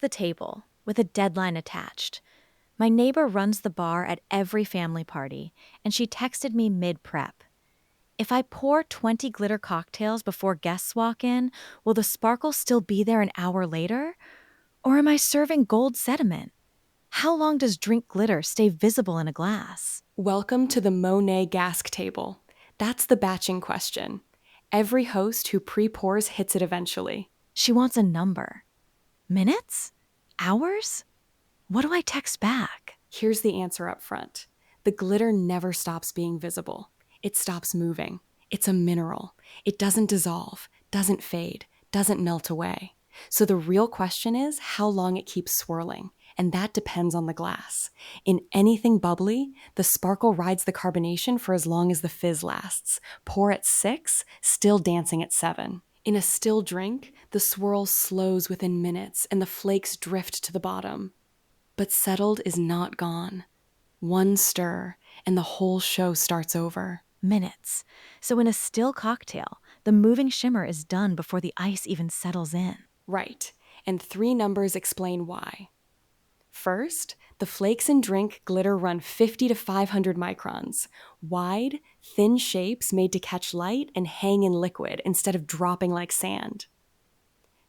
the table with a deadline attached. My neighbor runs the bar at every family party, and she texted me mid-prep. If I pour 20 glitter cocktails before guests walk in, will the sparkle still be there an hour later? Or am I serving gold sediment? How long does drink glitter stay visible in a glass? Welcome to the Monet Gask table. That's the batching question. Every host who pre-pours hits it eventually. She wants a number. Minutes? Hours? What do I text back? Here's the answer up front. The glitter never stops being visible. It stops moving. It's a mineral. It doesn't dissolve, doesn't fade, doesn't melt away. So the real question is how long it keeps swirling, and that depends on the glass. In anything bubbly, the sparkle rides the carbonation for as long as the fizz lasts. Pour at 6, still dancing at 7. In a still drink, the swirl slows within minutes and the flakes drift to the bottom. But settled is not gone. One stir, and the whole show starts over. Minutes. So in a still cocktail, the moving shimmer is done before the ice even settles in. Right, and 3 numbers explain why. First, the flakes in drink glitter run 50 to 500 microns, wide, thin shapes made to catch light and hang in liquid instead of dropping like sand.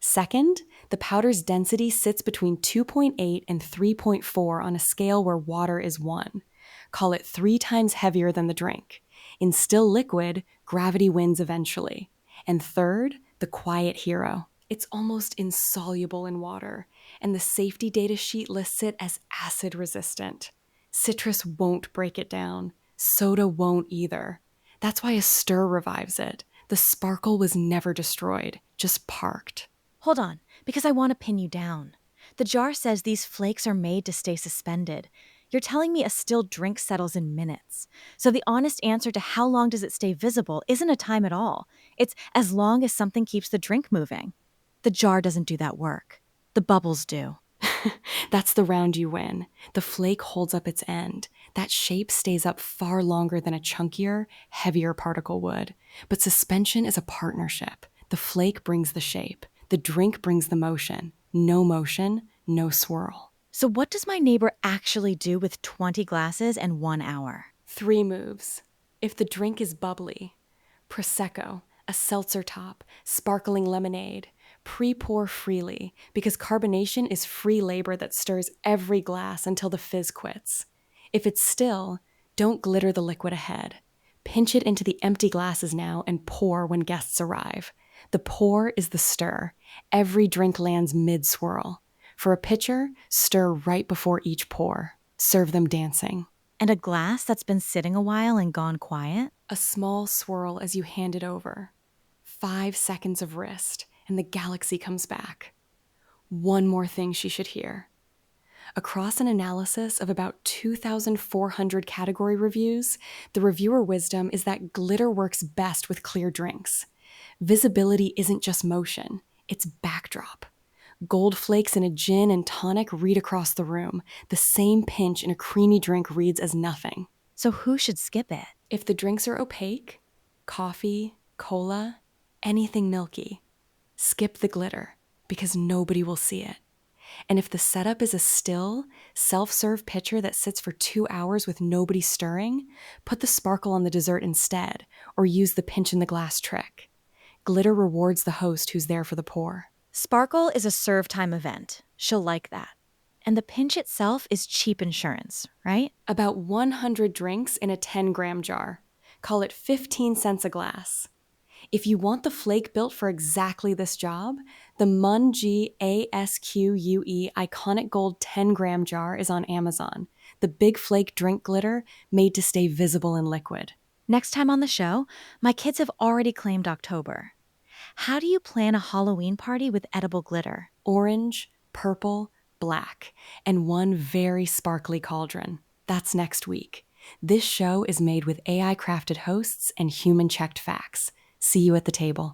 Second, the powder's density sits between 2.8 and 3.4 on a scale where water is 1. Call it 3 times heavier than the drink. In still liquid, gravity wins eventually. And third, the quiet hero. It's almost insoluble in water, and the safety data sheet lists it as acid resistant. Citrus won't break it down. Soda won't either. That's why a stir revives it. The sparkle was never destroyed, just parked. Hold on, because I want to pin you down. The jar says these flakes are made to stay suspended. You're telling me a still drink settles in minutes. So the honest answer to how long does it stay visible isn't a time at all. It's as long as something keeps the drink moving. The jar doesn't do that work. The bubbles do. That's the round you win. The flake holds up its end. That shape stays up far longer than a chunkier, heavier particle would. But suspension is a partnership. The flake brings the shape. The drink brings the motion. No motion, no swirl. So what does my neighbor actually do with 20 glasses and 1 hour? 3 moves. If the drink is bubbly, Prosecco, a seltzer top, sparkling lemonade, pre-pour freely because carbonation is free labor that stirs every glass until the fizz quits. If it's still, don't glitter the liquid ahead. Pinch it into the empty glasses now and pour when guests arrive. The pour is the stir. Every drink lands mid-swirl. For a pitcher, stir right before each pour. Serve them dancing. And a glass that's been sitting a while and gone quiet? A small swirl as you hand it over. 5 seconds of wrist, and the galaxy comes back. One more thing she should hear. Across an analysis of about 2,400 category reviews, the reviewer wisdom is that glitter works best with clear drinks. Visibility isn't just motion, it's backdrop. Gold flakes in a gin and tonic read across the room. The same pinch in a creamy drink reads as nothing. So who should skip it? If the drinks are opaque, coffee, cola, anything milky, skip the glitter because nobody will see it. And if the setup is a still, self-serve pitcher that sits for 2 hours with nobody stirring, put the sparkle on the dessert instead or use the pinch in the glass trick. Glitter rewards the host who's there for the pour. Sparkle is a serve time event. She'll like that. And the pinch itself is cheap insurance, right? About 100 drinks in a 10-gram jar. Call it 15 cents a glass. If you want the flake built for exactly this job, the Mungie ASQUE Iconic Gold 10-gram jar is on Amazon. The big flake drink glitter made to stay visible in liquid. Next time on the show, my kids have already claimed October. How do you plan a Halloween party with edible glitter? Orange, purple, black, and one very sparkly cauldron. That's next week. This show is made with AI-crafted hosts and human-checked facts. See you at the table.